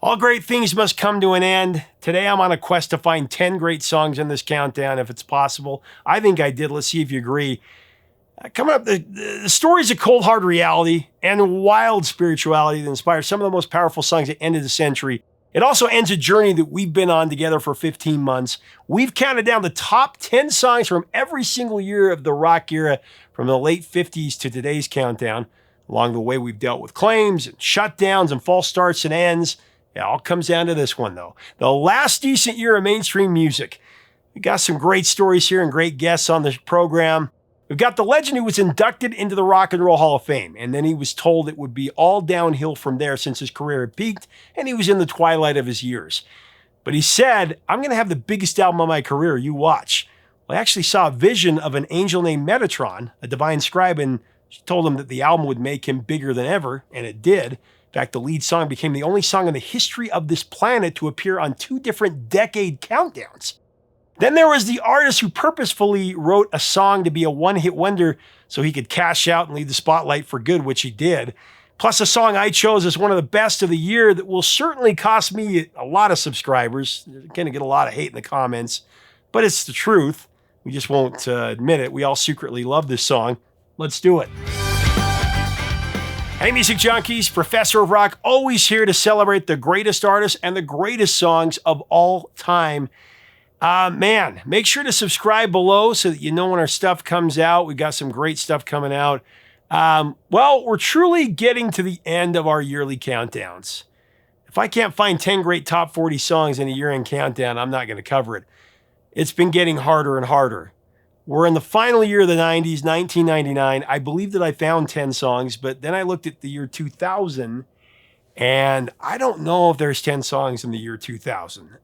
All great things must come to an end. Today I'm on a quest to find 10 great songs in this countdown, if it's possible. I think I did. Let's see if you agree. Coming up, the stories of cold hard reality and wild spirituality that inspire some of the most powerful songs at the end of the century. It also ends a journey that we've been on together for 15 months. We've counted down the top 10 songs from every single year of the rock era, from the late 50s to today's countdown. Along the way, we've dealt with claims and shutdowns and false starts and ends. It all comes down to this one, though. The last decent year of mainstream music. We got some great stories here and great guests on this program. We've got the legend who was inducted into the Rock and Roll Hall of Fame, and then he was told it would be all downhill from there since his career had peaked and he was in the twilight of his years. But he said, I'm going to have the biggest album of my career, you watch. Well, I actually saw a vision of an angel named Metatron, a divine scribe, and she told him that the album would make him bigger than ever, and it did. In fact, the lead song became the only song in the history of this planet to appear on 2 different decade countdowns. Then there was the artist who purposefully wrote a song to be a one-hit wonder so he could cash out and leave the spotlight for good, which he did. Plus a song I chose as one of the best of the year that will certainly cost me a lot of subscribers. You're going to get a lot of hate in the comments, but it's the truth. We just won't admit it. We all secretly love this song. Let's do it. Hey, music junkies, Professor of Rock, always here to celebrate the greatest artists and the greatest songs of all time. Man, make sure to subscribe below so that you know when our stuff comes out. We've got some great stuff coming out. Well, we're truly getting to the end of our yearly countdowns. If I can't find 10 great top 40 songs in a year-end countdown, I'm not going to cover it. It's been getting harder and harder. We're in the final year of the 90s, 1999. I believe that I found 10 songs, but then I looked at the year 2000, and I don't know if there's 10 songs in the year 2000.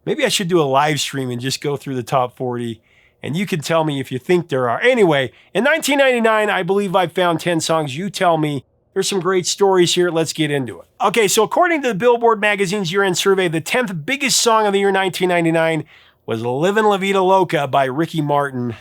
Maybe I should do a live stream and just go through the top 40, and you can tell me if you think there are. Anyway, in 1999, I believe I found 10 songs. You tell me. There's some great stories here. Let's get into it. Okay, so according to the Billboard magazine's year-end survey, the 10th biggest song of the year 1999 was Livin' La Vida Loca by Ricky Martin.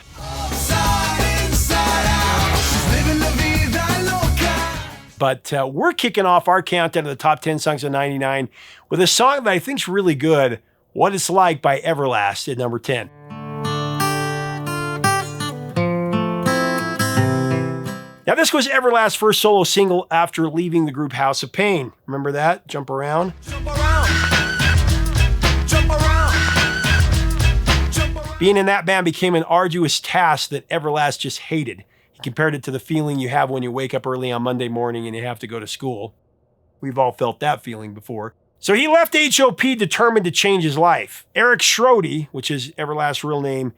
But we're kicking off our countdown of the top 10 songs of 99 with a song that I think's really good, What It's Like by Everlast at number 10. Now, this was Everlast's first solo single after leaving the group House of Pain. Remember that? Jump around. Jump around. Jump around. Being in that band became an arduous task that Everlast just hated. He compared it to the feeling you have when you wake up early on Monday morning and you have to go to school. We've all felt that feeling before. So he left H.O.P. determined to change his life. Erik Schrody, which is Everlast's real name,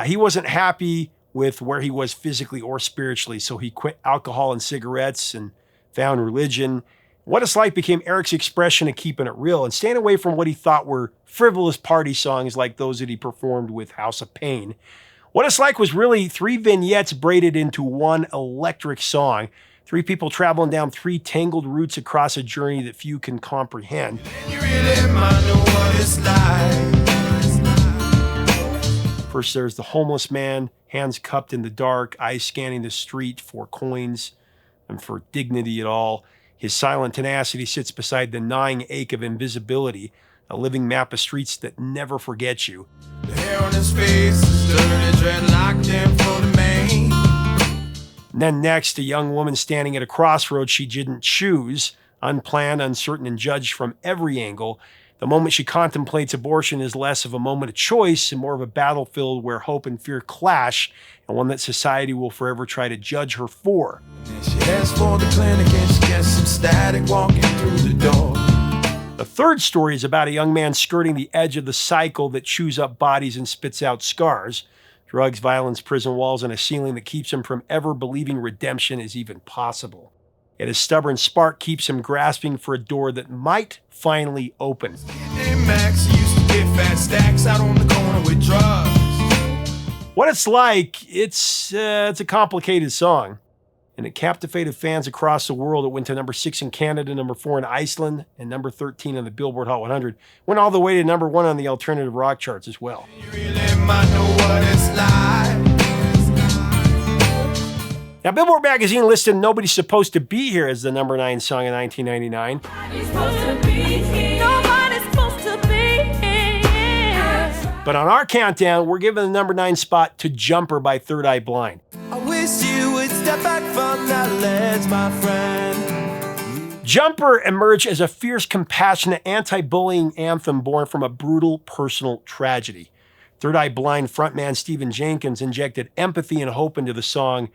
he wasn't happy with where he was physically or spiritually, so he quit alcohol and cigarettes and found religion. What It's Like became Erik's expression of keeping it real and staying away from what he thought were frivolous party songs like those that he performed with House of Pain. What It's Like was really 3 vignettes braided into one electric song. 3 people traveling down 3 tangled routes across a journey that few can comprehend. First, there's the homeless man, hands cupped in the dark, eyes scanning the street for coins and for dignity at all. His silent tenacity sits beside the gnawing ache of invisibility, a living map of streets that never forget you. The hair on his face is dirty, dreadlocked in for the main. And then next, a young woman standing at a crossroads she didn't choose, unplanned, uncertain, and judged from every angle. The moment she contemplates abortion is less of a moment of choice and more of a battlefield where hope and fear clash, and one that society will forever try to judge her for. She heads for the clinic and she gets some static walking through the door. The third story is about a young man skirting the edge of the cycle that chews up bodies and spits out scars. Drugs, violence, prison walls, and a ceiling that keeps him from ever believing redemption is even possible. Yet his stubborn spark keeps him grasping for a door that might finally open. What It's Like, it's a complicated song. And it captivated fans across the world. It went to number 6 in Canada, number 4 in Iceland, and number 13 on the Billboard Hot 100. Went all the way to number 1 on the alternative rock charts as well. Now, Billboard magazine listed Nobody's Supposed to Be Here as the number 9 song in 1999. But on our countdown, we're giving the number 9 spot to Jumper by Third Eye Blind. I wish you would step back from that ledge, my friend. Jumper emerged as a fierce, compassionate, anti-bullying anthem born from a brutal personal tragedy. Third Eye Blind frontman Stephen Jenkins injected empathy and hope into the song.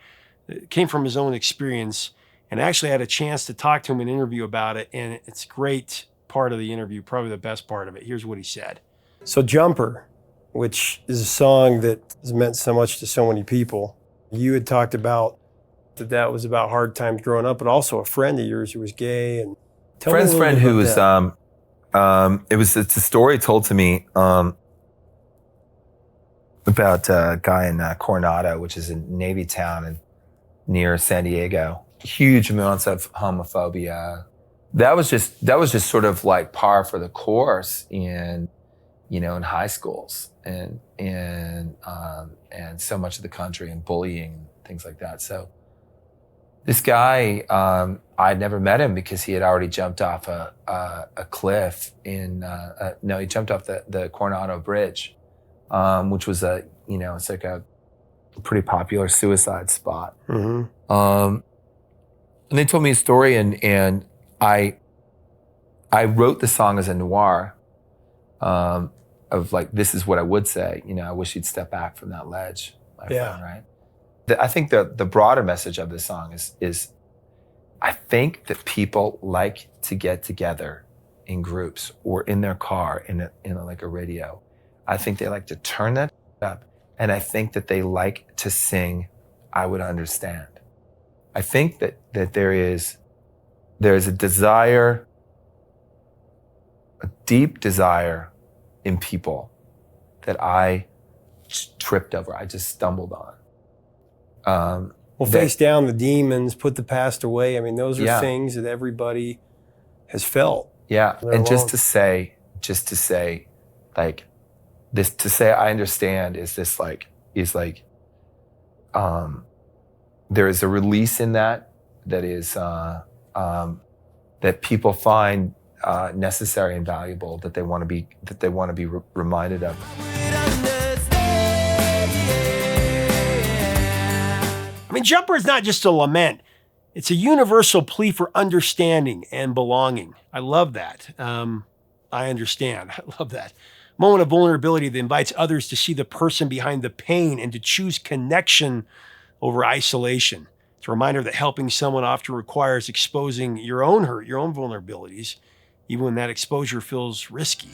It came from his own experience, and I actually had a chance to talk to him in an interview about it, and it's a great part of the interview, probably the best part of it. Here's what he said. So Jumper, which is a song that has meant so much to so many people. You had talked about that was about hard times growing up, but also a friend of yours who was gay. And friend's friend who was, it's a story told to me about a guy in Coronado, which is a Navy town and near San Diego. Huge amounts of homophobia. That was just sort of like par for the course in high schools and so much of the country, and bullying and things like that. So this guy, I'd never met him because he had already jumped off a cliff he jumped off the Coronado Bridge, which was it's like a pretty popular suicide spot. Mm-hmm. And they told me a story, and I wrote the song as a noir, of like, this is what I would say, I wish you'd step back from that ledge, my friend, right? I think the broader message of this song is I think that people like to get together in groups or in their car in like a radio. I think they like to turn that up, and I think that they like to sing I Would Understand. I think that there is a desire, a deep desire in people that I tripped over, I just stumbled on. Face down the demons, put the past away. I mean, those are things that everybody has felt. Yeah, and just to say, like, this, to say I understand is there is a release in that is that people find necessary and valuable, that they want to be reminded of. I mean, Jumper is not just a lament. It's a universal plea for understanding and belonging. I love that. I understand. I love that. Moment of vulnerability that invites others to see the person behind the pain and to choose connection over isolation. It's a reminder that helping someone often requires exposing your own hurt, your own vulnerabilities, even when that exposure feels risky.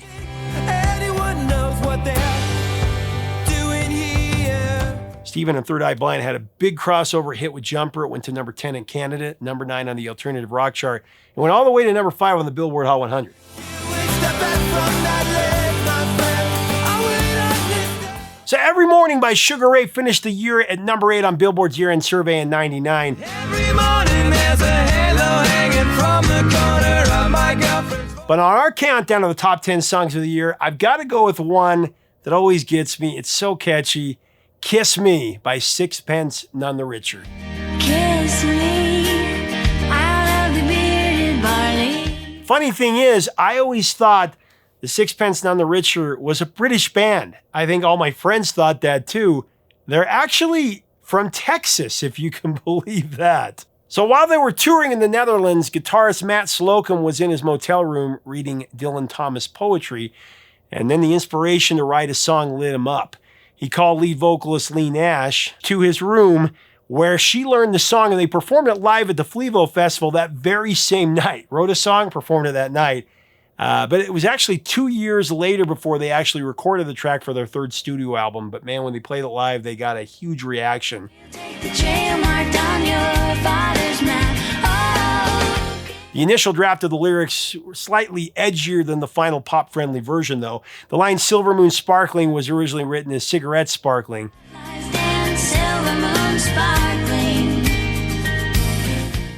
Anyone knows what they're doing here. Stephen and Third Eye Blind had a big crossover hit with Jumper. It went to number 10 in Canada, number 9 on the alternative rock chart, and went all the way to number 5 on the Billboard Hot 100. So Every Morning by Sugar Ray finished the year at number 8 on Billboard's year-end survey in 99. Every morning there's a halo hanging from the corner of my girlfriend's. But on our countdown of the top 10 songs of the year, I've got to go with one that always gets me. It's so catchy. Kiss Me by Sixpence None the Richer. Kiss me out of the bearded barley. Funny thing is, I always thought the Sixpence None the Richer was a British band. I think all my friends thought that too. They're actually from Texas, if you can believe that. So while they were touring in the Netherlands, guitarist Matt Slocum was in his motel room reading Dylan Thomas poetry, and then the inspiration to write a song lit him up. He called lead vocalist Lee Nash to his room, where she learned the song, and they performed it live at the Flevo Festival that very same night. Wrote a song, performed it that night. But it was actually 2 years later before they actually recorded the track for their third studio album. But man, when they played it live, they got a huge reaction. Take the trail marked on your father's map. Oh. The initial draft of the lyrics were slightly edgier than the final pop-friendly version, though. The line Silver Moon Sparkling was originally written as Cigarette Sparkling. And silver moon sparkling.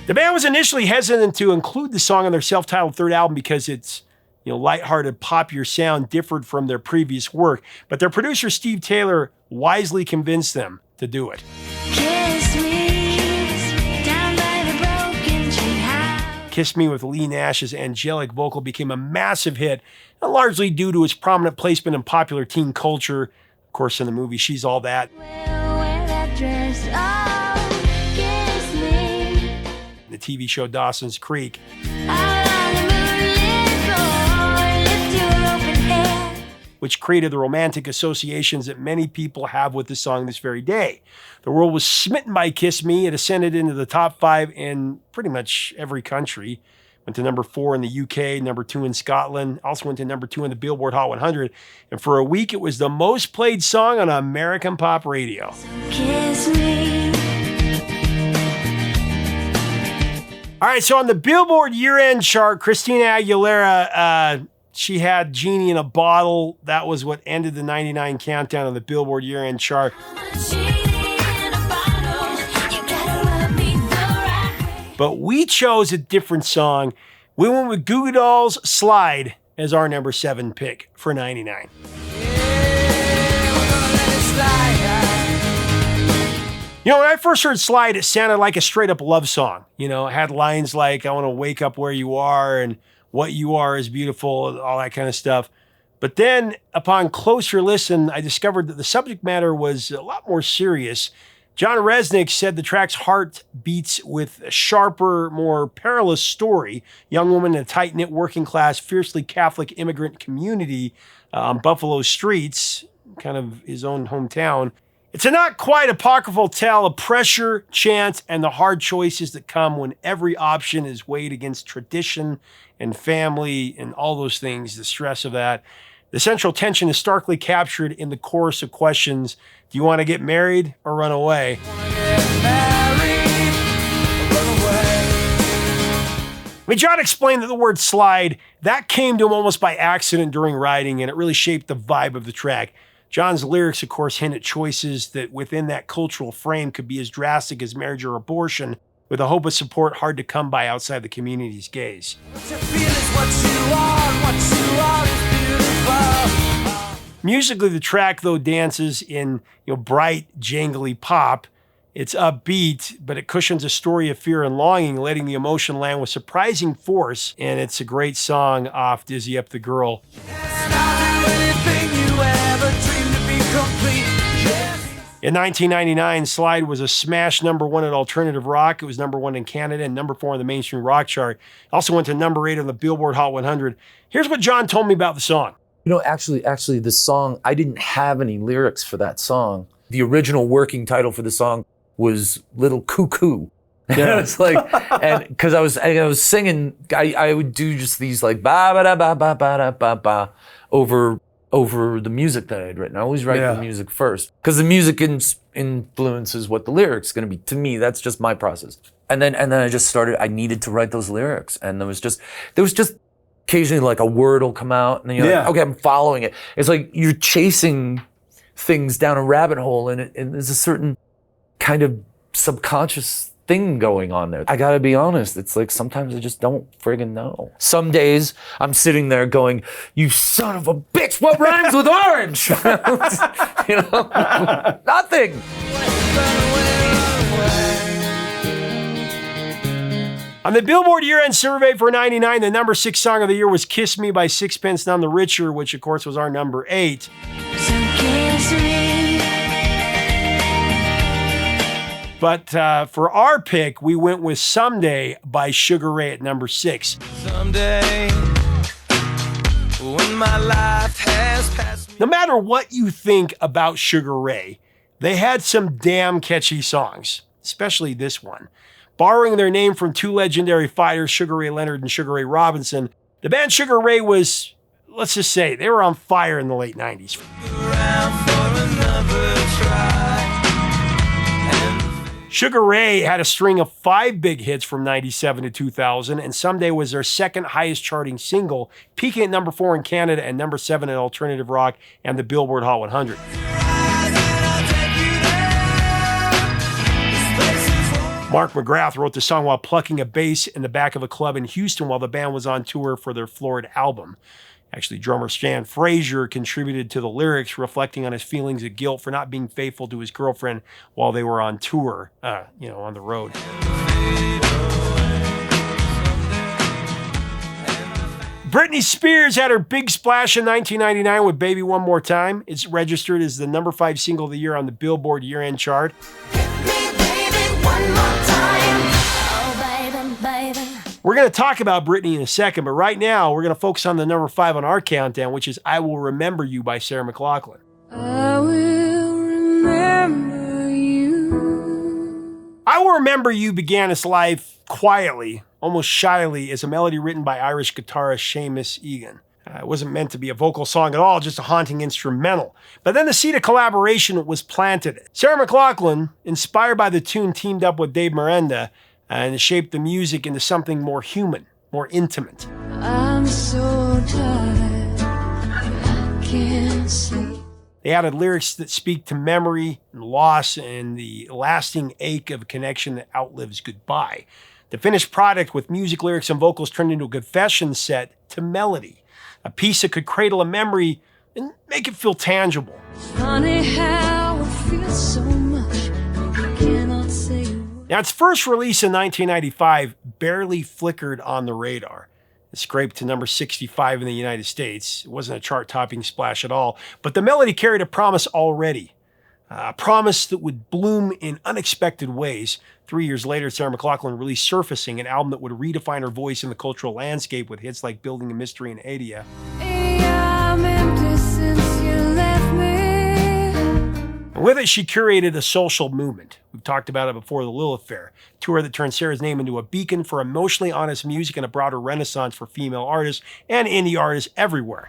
The band was initially hesitant to include the song on their self-titled third album because its lighthearted, poppier sound differed from their previous work. But their producer, Steve Taylor, wisely convinced them to do it. Kiss me down by the broken tree house. Kiss Me with Lee Nash's angelic vocal became a massive hit, and largely due to its prominent placement in popular teen culture. Of course, in the movie She's All That. Wear that dress, oh, kiss me. The TV show Dawson's Creek. Out on the moonlit floor, lift your open hair. Which created the romantic associations that many people have with the song this very day. The world was smitten by Kiss Me. It ascended into the top 5 in pretty much every country. Went to number 4 in the UK, number 2 in Scotland. Also went to number 2 in the Billboard Hot 100. And for a week, it was the most played song on American pop radio. Kiss me. All right, so on the Billboard year-end chart, Christina Aguilera, she had Genie in a Bottle. That was what ended the 99 countdown on the Billboard year-end chart. But we chose a different song. We went with Goo Goo Dolls' Slide as our number 7 pick for 99. You know, when I first heard Slide, it sounded like a straight-up love song. You know, it had lines like, I want to wake up where you are, and what you are is beautiful, all that kind of stuff. But then, upon closer listen, I discovered that the subject matter was a lot more serious. John Resnick said the track's heart beats with a sharper, more perilous story. Young woman in a tight-knit, working-class, fiercely Catholic immigrant community on Buffalo streets, kind of his own hometown. It's a not quite apocryphal tale of pressure, chance, and the hard choices that come when every option is weighed against tradition and family and all those things, the stress of that. The central tension is starkly captured in the chorus of questions. Do you want to get married or run away? I mean, John explained that the word slide, that came to him almost by accident during writing, and it really shaped the vibe of the track. John's lyrics, of course, hint at choices that within that cultural frame could be as drastic as marriage or abortion, with a hope of support hard to come by outside the community's gaze. Musically, the track, though, dances in bright, jangly pop. It's upbeat, but it cushions a story of fear and longing, letting the emotion land with surprising force, and it's a great song off Dizzy Up the Girl. In 1999, Slide was a smash number 1 at Alternative Rock. It was number 1 in Canada and number 4 on the mainstream rock chart. Also went to number 8 on the Billboard Hot 100. Here's what John told me about the song. You know, actually, the song, I didn't have any lyrics for that song. The original working title for the song was Little Cuckoo. Yeah. It's like, and because I was singing, I would do just these like ba ba da ba ba ba da ba ba over the music that I had written. I always write the music first because the music influences what the lyrics going to be. To me, that's just my process. And then I just started. I needed to write those lyrics, and there was just occasionally like a word will come out, and then you're like, okay, I'm following it. It's like you're chasing things down a rabbit hole, and there's a certain kind of subconscious thing going on there. I gotta be honest, it's like sometimes I just don't friggin' know. Some days I'm sitting there going, you son of a bitch, what rhymes with orange? Nothing. On the Billboard year-end survey for 99, the number 6 song of the year was Kiss Me by Sixpence None the Richer, which of course was our number 8. So kiss me. But for our pick, we went with Someday by Sugar Ray at number 6. Someday, when my life has passed me. No matter what you think about Sugar Ray, they had some damn catchy songs, especially this one. Borrowing their name from 2 legendary fighters, Sugar Ray Leonard and Sugar Ray Robinson, the band Sugar Ray was, let's just say, they were on fire in the late 90s. Sugar Ray had a string of 5 big hits from 97 to 2000, and Someday was their second highest charting single, peaking at number 4 in Canada and number 7 in Alternative Rock and the Billboard Hot 100. Mark McGrath wrote the song while plucking a bass in the back of a club in Houston while the band was on tour for their Florida album. Actually, drummer Stan Frazier contributed to the lyrics, reflecting on his feelings of guilt for not being faithful to his girlfriend while they were on tour, on the road. Britney Spears had her big splash in 1999 with Baby One More Time. It's registered as the #5 single of the year on the Billboard year-end chart. We're going to talk about Britney in a second, but right now we're going to focus on the #5 on our countdown, which is I Will Remember You by Sarah McLachlan. I will remember you. I Will Remember You began its life quietly, almost shyly, as a melody written by Irish guitarist Seamus Egan. It wasn't meant to be a vocal song at all, just a haunting instrumental. But then the seed of collaboration was planted. Sarah McLachlan, inspired by the tune, teamed up with Dave Miranda and shaped the music into something more human, more intimate. I'm so tired, I can't sleep. They added lyrics that speak to memory and loss and the lasting ache of a connection that outlives goodbye. The finished product with music, lyrics, and vocals turned into a confession set to melody, a piece that could cradle a memory and make it feel tangible. Funny how it feels so much, I cannot say a word. Now, its first release in 1995 barely flickered on the radar. It scraped to number 65 in the United States. It wasn't a chart-topping splash at all, but the melody carried a promise already. A promise that would bloom in unexpected ways. 3 years later, Sarah McLachlan released Surfacing, an album that would redefine her voice in the cultural landscape with hits like Building a Mystery and Adia. I'm empty since you left me. And with it, she curated a social movement. We've talked about it before, the Lil Affair, a tour that turned Sarah's name into a beacon for emotionally honest music and a broader renaissance for female artists and indie artists everywhere.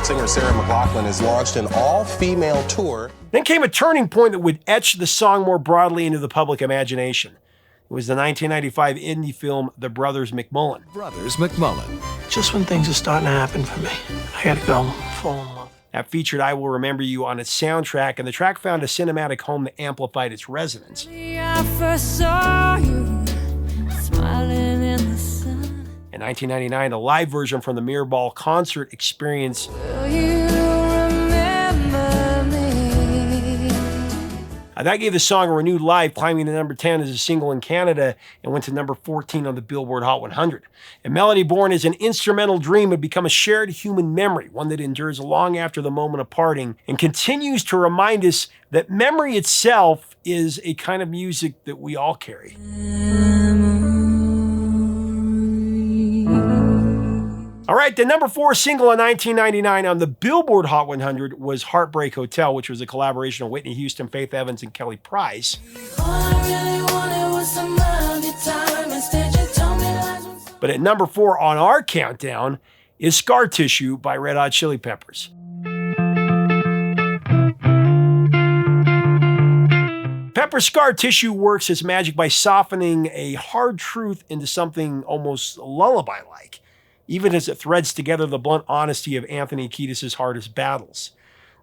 Singer Sarah McLachlan has launched an all-female tour. Then came a turning point that would etch the song more broadly into the public imagination. It was the 1995 indie film The Brothers McMullen. Brothers McMullen. Just when things are starting to happen for me, I gotta go fall in love. That featured I Will Remember You on its soundtrack, and the track found a cinematic home that amplified its resonance. I first saw you smiling in the sun. In 1999, a live version from the Mirror Ball concert experience Will you remember me? that gave the song a renewed life, climbing to number 10 as a single in Canada and went to number 14 on the Billboard Hot 100. A melody born as an instrumental dream had become a shared human memory, one that endures long after the moment of parting and continues to remind us that memory itself is a kind of music that we all carry. All right, the number 4 single in 1999 on the Billboard Hot 100 was Heartbreak Hotel, which was a collaboration of Whitney Houston, Faith Evans, and Kelly Price. All I really wanted was some of your time. Instead, you told me lies. But at number 4 on our countdown is Scar Tissue by Red Hot Chili Peppers. Pepper's Scar Tissue works its magic by softening a hard truth into something almost lullaby-like, even as it threads together the blunt honesty of Anthony Kiedis' hardest battles.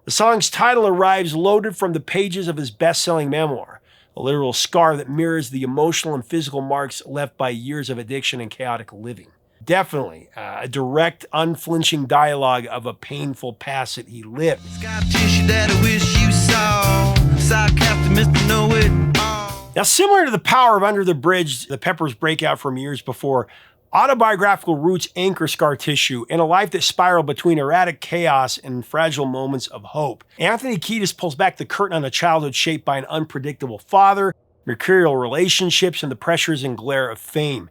The song's title arrives loaded from the pages of his best-selling memoir, a literal scar that mirrors the emotional and physical marks left by years of addiction and chaotic living. Definitely a direct, unflinching dialogue of a painful past that he lived. Scar tissue that I wish you saw. Sarcastic Mr. Know-It-All. Now, similar to the power of Under the Bridge, the Peppers' breakout from years before, autobiographical roots anchor Scar Tissue in a life that spiraled between erratic chaos and fragile moments of hope. Anthony Kiedis pulls back the curtain on a childhood shaped by an unpredictable father, mercurial relationships, and the pressures and glare of fame.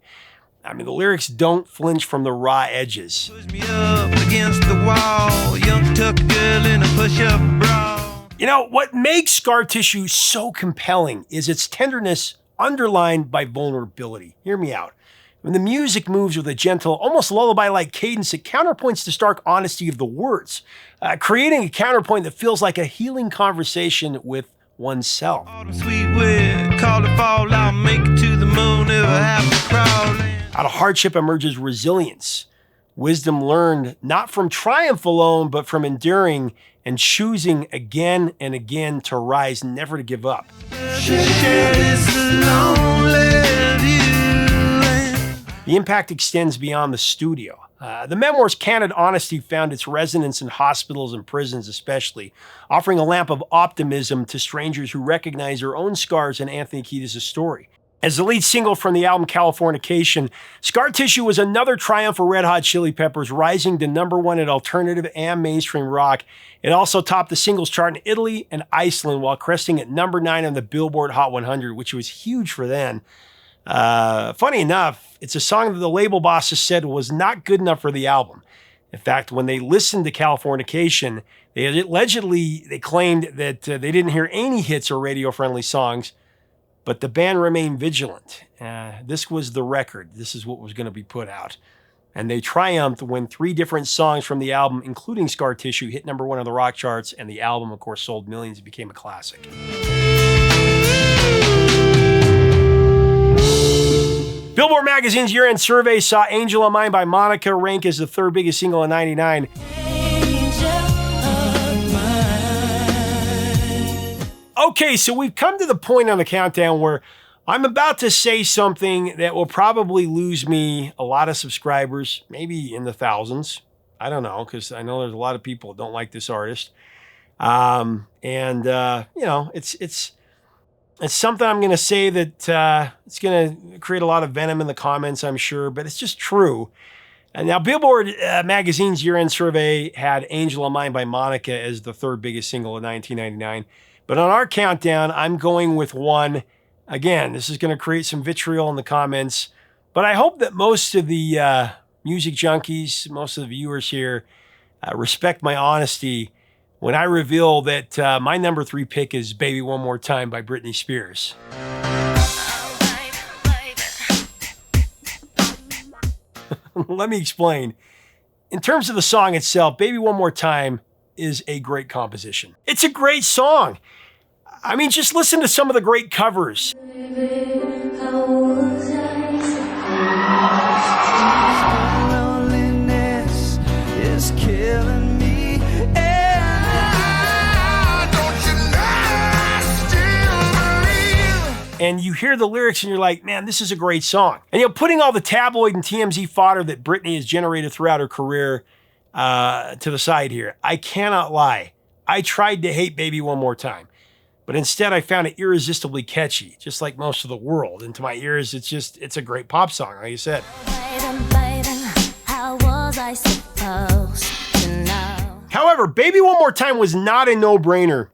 I mean, the lyrics don't flinch from the raw edges. Push me up against the wall. Young tuck girl in a push-up bra. You know, what makes Scar Tissue so compelling is its tenderness underlined by vulnerability. Hear me out. When the music moves with a gentle, almost lullaby-like cadence, it counterpoints the stark honesty of the words, creating a counterpoint that feels like a healing conversation with oneself. Autumn sweet wind, call it fall out, make it to the moon, never have to crawl in. Out of hardship emerges resilience, wisdom learned not from triumph alone, but from enduring and choosing again and again to rise, never to give up. Share this lonely view. The impact extends beyond the studio. The memoir's candid honesty found its resonance in hospitals and prisons especially, offering a lamp of optimism to strangers who recognize their own scars in Anthony Kiedis' story. As the lead single from the album Californication, Scar Tissue was another triumph for Red Hot Chili Peppers, rising to #1 at alternative and mainstream rock. It also topped the singles chart in Italy and Iceland while cresting at #9 on the Billboard Hot 100, which was huge for then. Funny enough, it's a song that the label bosses said was not good enough for the album. In fact, when they listened to Californication, they claimed that they didn't hear any hits or radio-friendly songs, but the band remained vigilant. This was the record. This is what was going to be put out. And they triumphed when 3 different songs from the album, including Scar Tissue, hit #1 on the rock charts, and the album, of course, sold millions and became a classic. Billboard Magazine's year-end survey saw Angel of Mine by Monica rank as the 3rd biggest single in '99. Okay, so we've come to the point on the countdown where I'm about to say something that will probably lose me a lot of subscribers, maybe in the thousands. I don't know, because I know there's a lot of people that don't like this artist. It's something I'm going to say that it's going to create a lot of venom in the comments, I'm sure, but it's just true. And now, Billboard Magazine's year-end survey had Angel of Mine by Monica as the 3rd biggest single in 1999. But on our countdown, I'm going with one. Again, this is going to create some vitriol in the comments, but I hope that most of the music junkies, most of the viewers here, respect my honesty when I reveal that my #3 pick is Baby One More Time by Britney Spears. Let me explain. In terms of the song itself, Baby One More Time is a great composition. It's a great song. I mean, just listen to some of the great covers. Loneliness is killing me. And you hear the lyrics and you're like, man, this is a great song. And putting all the tabloid and TMZ fodder that Britney has generated throughout her career to the side here, I cannot lie. I tried to hate Baby One More Time, but instead I found it irresistibly catchy, just like most of the world. And to my ears, it's a great pop song, like you said. However, Baby One More Time was not a no-brainer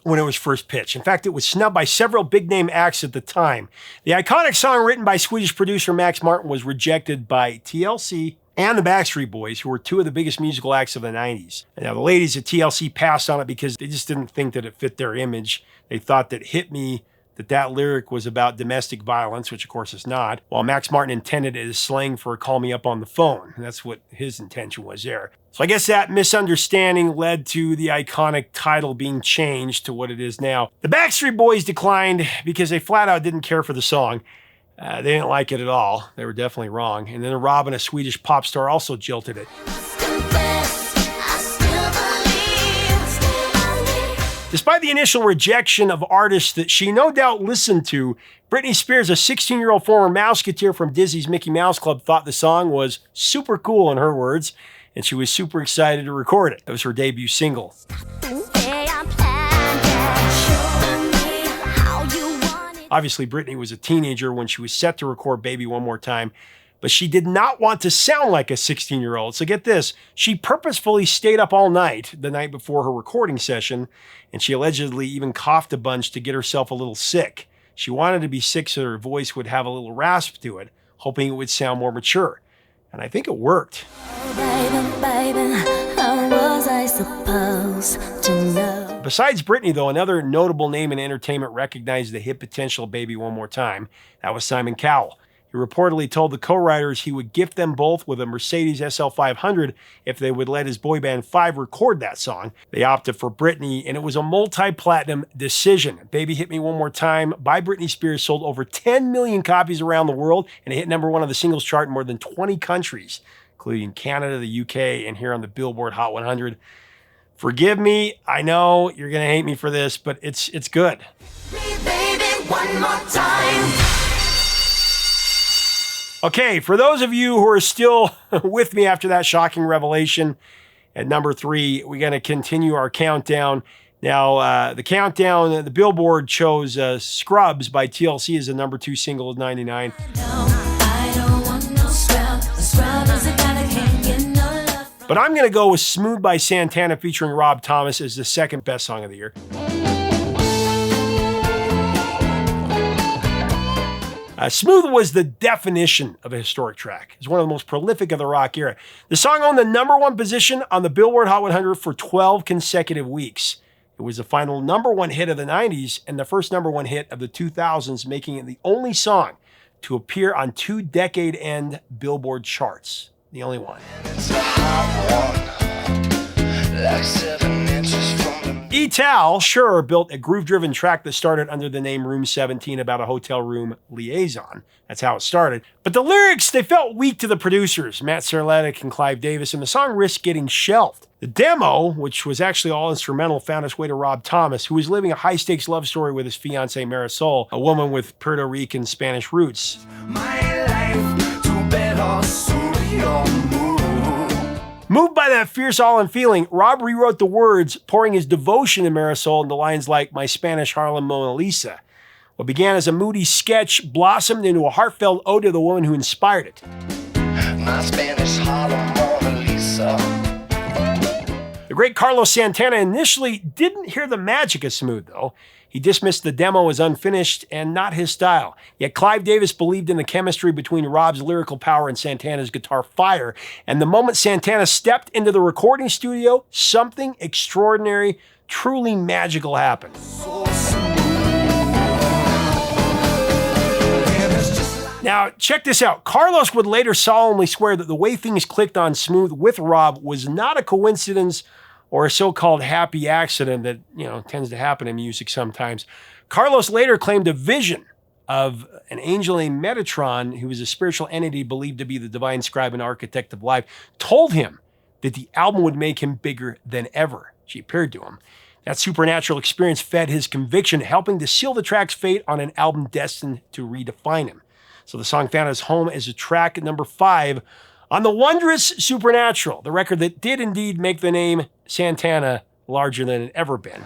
when it was first pitched. In fact, it was snubbed by several big-name acts at the time. The iconic song written by Swedish producer Max Martin was rejected by TLC and the Backstreet Boys, who were 2 of the biggest musical acts of the 90s. And now, the ladies at TLC passed on it because they just didn't think that it fit their image. They thought that Hit Me, that lyric was about domestic violence, which of course it's not, while Max Martin intended it as slang for Call Me Up on the Phone. And that's what his intention was there. So I guess that misunderstanding led to the iconic title being changed to what it is now. The Backstreet Boys declined because they flat out didn't care for the song. They didn't like it at all. They were definitely wrong. And then Robin, a Swedish pop star, also jilted it. Despite the initial rejection of artists that she no doubt listened to, Britney Spears, a 16-year-old former Mouseketeer from Disney's Mickey Mouse Club, thought the song was super cool, in her words, and she was super excited to record it. It was her debut single. Obviously, Britney was a teenager when she was set to record Baby One More Time, but she did not want to sound like a 16-year-old. So get this, she purposefully stayed up all night the night before her recording session, and she allegedly even coughed a bunch to get herself a little sick. She wanted to be sick so her voice would have a little rasp to it, hoping it would sound more mature. And I think it worked. Oh, baby, how was I supposed to know? Besides Britney, though, another notable name in entertainment recognized the hit potential of Baby One More Time. That was Simon Cowell. He reportedly told the co-writers he would gift them both with a Mercedes SL 500 if they would let his boy band Five record that song. They opted for Britney, and it was a multi-platinum decision. Baby Hit Me One More Time by Britney Spears sold over 10 million copies around the world, and it hit #1 on the singles chart in more than 20 countries, including Canada, the UK, and here on the Billboard Hot 100. Forgive me, I know you're going to hate me for this, but it's good. Baby, one more time. Okay, for those of you who are still with me after that shocking revelation, at #3, we're going to continue our countdown. Now, the countdown, the Billboard chose Scrubs by TLC as the number 2 single of 99. But I'm going to go with Smooth by Santana featuring Rob Thomas as the second best song of the year. Smooth was the definition of a historic track. It's one of the most prolific of the rock era. The song owned the number 1 position on the Billboard Hot 100 for 12 consecutive weeks. It was the final number 1 hit of the 90s and the first number 1 hit of the 2000s, making it the only song to appear on 2 decade-end Billboard charts. The only one. E-Tal, sure, built a groove-driven track that started under the name Room 17 about a hotel room liaison. That's how it started. But the lyrics, they felt weak to the producers, Matt Serletic and Clive Davis, and the song risked getting shelved. The demo, which was actually all instrumental, found its way to Rob Thomas, who was living a high-stakes love story with his fiancée Marisol, a woman with Puerto Rican Spanish roots. My life to better suit your mood. Moved by that fierce all-in feeling, Rob rewrote the words, pouring his devotion to Marisol into lines like My Spanish Harlem Mona Lisa. What began as a moody sketch blossomed into a heartfelt ode to the woman who inspired it. My Spanish Harlem Mona Lisa. The great Carlos Santana initially didn't hear the magic of Smooth, though. He dismissed the demo as unfinished and not his style. Yet Clive Davis believed in the chemistry between Rob's lyrical power and Santana's guitar fire. And the moment Santana stepped into the recording studio, something extraordinary, truly magical happened. Now, check this out. Carlos would later solemnly swear that the way things clicked on Smooth with Rob was not a coincidence or a so-called happy accident that, tends to happen in music sometimes. Carlos later claimed a vision of an angel named Metatron, who was a spiritual entity believed to be the divine scribe and architect of life, told him that the album would make him bigger than ever. She appeared to him. That supernatural experience fed his conviction, helping to seal the track's fate on an album destined to redefine him. So the song found its home as a track at number 5 on the wondrous Supernatural, the record that did indeed make the name Santana larger than it ever been.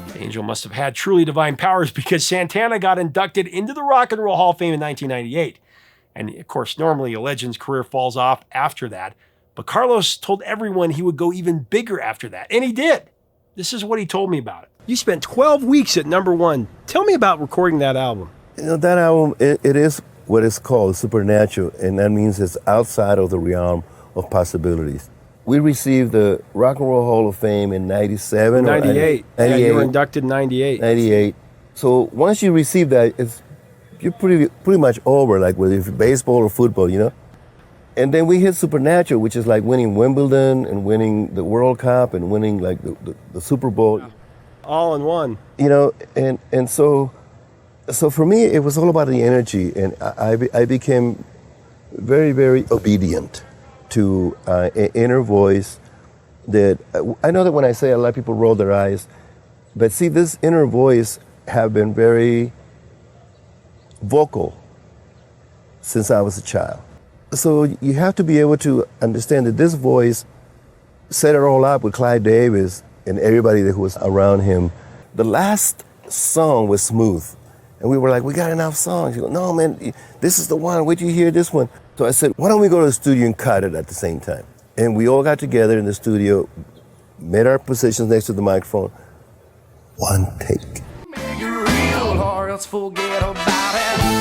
The angel must have had truly divine powers because Santana got inducted into the Rock and Roll Hall of Fame in 1998. And of course, normally a legend's career falls off after that. But Carlos told everyone he would go even bigger after that. And he did. This is what he told me about it. You spent 12 weeks at number 1. Tell me about recording that album. That album, it is what is called supernatural, and that means it's outside of the realm of possibilities. We received the Rock and Roll Hall of Fame in 97 98. Or 98. Yeah, you were inducted in 98. 98. So once you receive that, you're pretty much over, like whether it's baseball or football, And then we hit Supernatural, which is like winning Wimbledon and winning the World Cup and winning like the Super Bowl. All in one. And so for me, it was all about the energy, and I became very, very obedient to an inner voice that, I know that when I say a lot of people roll their eyes, but see, this inner voice have been very vocal since I was a child. So you have to be able to understand that this voice set it all up with Clive Davis and everybody who was around him. The last song was Smooth. And we were like, we got enough songs. He goes, no, man, this is the one. Wait till you hear this one. So I said, why don't we go to the studio and cut it at the same time? And we all got together in the studio, made our positions next to the microphone. One take. Make it real or else forget about it.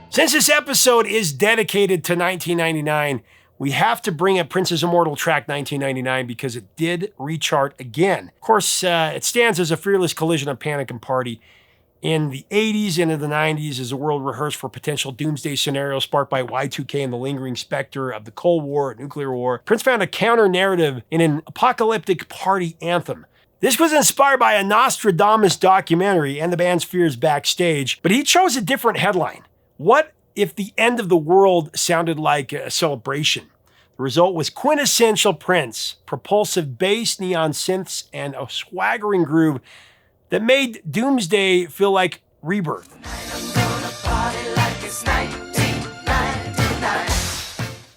Since this episode is dedicated to 1999, we have to bring up Prince's immortal track 1999 because it did rechart again. Of course, it stands as a fearless collision of panic and party. In the 80s and in the 90s, as the world rehearsed for potential doomsday scenarios sparked by Y2K and the lingering specter of the Cold War, nuclear war, Prince found a counter-narrative in an apocalyptic party anthem. This was inspired by a Nostradamus documentary and the band's fears backstage, but he chose a different headline. What if the end of the world sounded like a celebration? The result was quintessential Prince, propulsive bass, neon synths, and a swaggering groove that made Doomsday feel like rebirth.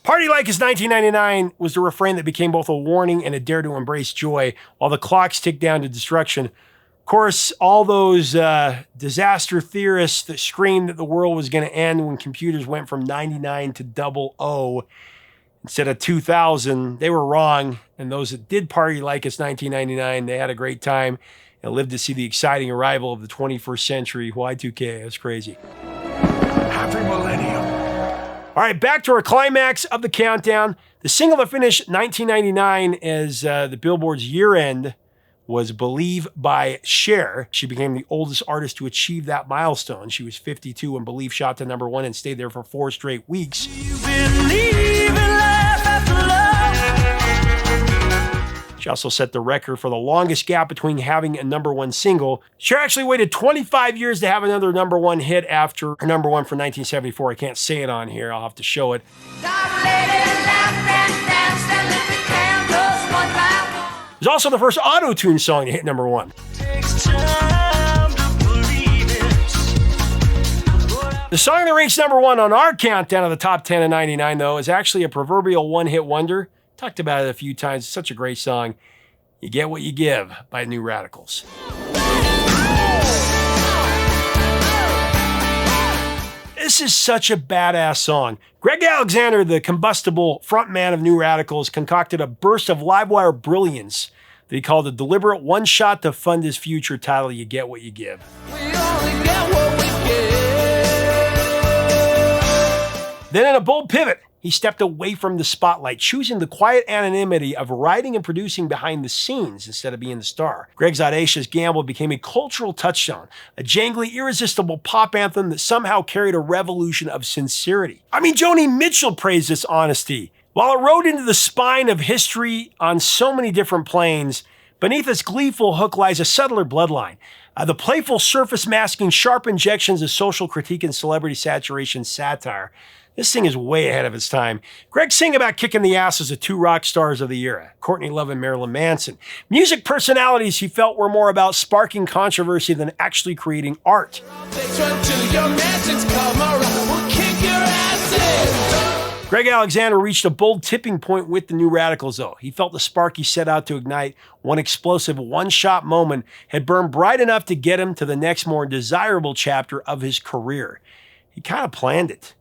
Party Like It's 1999 was the refrain that became both a warning and a dare to embrace joy while the clocks tick down to destruction. Of course, all those disaster theorists that screamed that the world was going to end when computers went from 99 to 00 instead of 2000, they were wrong. And those that did party like it's 1999, they had a great time and lived to see the exciting arrival of the 21st century. Y2K, that's crazy. Happy Millennium. All right, back to our climax of the countdown. The single that finished 1999 as the Billboard's year-end was Believe by Cher. She became the oldest artist to achieve that milestone. She was 52 when Believe shot to #1 and stayed there for 4 straight weeks. You believe in life after love. She also set the record for the longest gap between having a #1 single. Cher actually waited 25 years to have another #1 hit after her #1 for 1974. I can't say it on here. I'll have to show it. It was also the first auto-tune song to hit #1. The song that reached #1 on our countdown of the top 10 of 99, though, is actually a proverbial one-hit wonder. Talked about it a few times. It's such a great song. You Get What You Give by New Radicals. This is such a badass song. Greg Alexander, the combustible frontman of New Radicals, concocted a burst of livewire brilliance that he called a deliberate one-shot to fund his future, titled You Get What You Give. We only get what we give. Then in a bold pivot, he stepped away from the spotlight, choosing the quiet anonymity of writing and producing behind the scenes instead of being the star. Greg's audacious gamble became a cultural touchstone, a jangly, irresistible pop anthem that somehow carried a revolution of sincerity. I mean, Joni Mitchell praised this honesty. While it rode into the spine of history on so many different planes, beneath its gleeful hook lies a subtler bloodline. The playful surface masking sharp injections of social critique and celebrity saturation satire. This thing is way ahead of its time. Greg sang about kicking the asses of 2 rock stars of the era, Courtney Love and Marilyn Manson. Music personalities he felt were more about sparking controversy than actually creating art. Greg Alexander reached a bold tipping point with the New Radicals, though. He felt the spark he set out to ignite, one explosive, one-shot moment, had burned bright enough to get him to the next more desirable chapter of his career. He kind of planned it.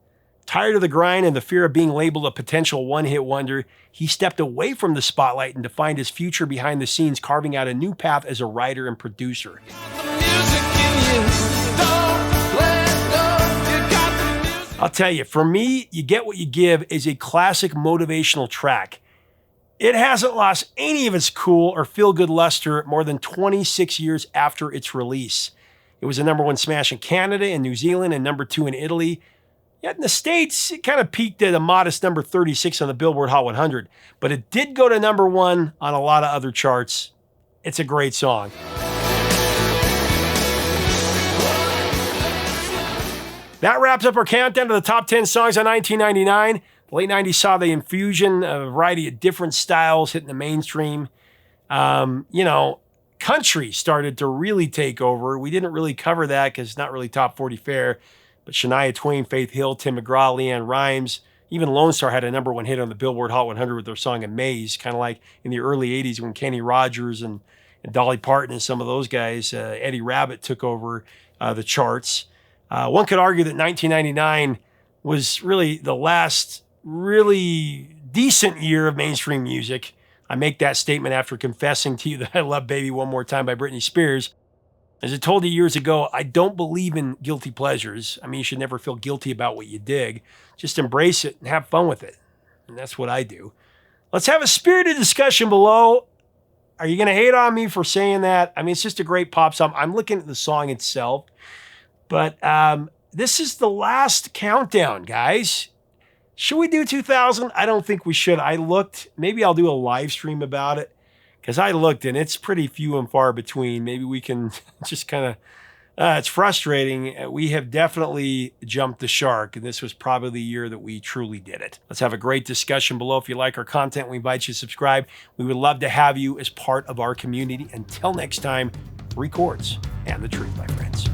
Tired of the grind and the fear of being labeled a potential one-hit wonder, he stepped away from the spotlight and defined his future behind the scenes, carving out a new path as a writer and producer. I'll tell you, for me, You Get What You Give is a classic motivational track. It hasn't lost any of its cool or feel-good luster more than 26 years after its release. It was a #1 smash in Canada and New Zealand and #2 in Italy. Yet in the States, it kind of peaked at a modest number 36 on the Billboard Hot 100, but it did go to #1 on a lot of other charts. It's a great song. That wraps up our countdown to the top 10 songs of 1999. The late 90s saw the infusion of a variety of different styles hitting the mainstream. Country started to really take over. We didn't really cover that because it's not really top 40 fare. But Shania Twain, Faith Hill, Tim McGraw, Leanne Rimes, even Lone Star had a #1 hit on the Billboard Hot 100 with their song Amaze, kind of like in the early 80s when Kenny Rogers and Dolly Parton and some of those guys, Eddie Rabbitt took over the charts. One could argue that 1999 was really the last really decent year of mainstream music. I make that statement after confessing to you that I love Baby One More Time by Britney Spears. As I told you years ago, I don't believe in guilty pleasures. I mean, you should never feel guilty about what you dig. Just embrace it and have fun with it. And that's what I do. Let's have a spirited discussion below. Are you going to hate on me for saying that? I mean, it's just a great pop song. I'm looking at the song itself. But this is the last countdown, guys. Should we do 2000? I don't think we should. I looked. Maybe I'll do a live stream about it. Because I looked and it's pretty few and far between. Maybe we can just kind of, it's frustrating. We have definitely jumped the shark, and this was probably the year that we truly did it. Let's have a great discussion below. If you like our content, we invite you to subscribe. We would love to have you as part of our community. Until next time, 3 chords and the truth, my friends.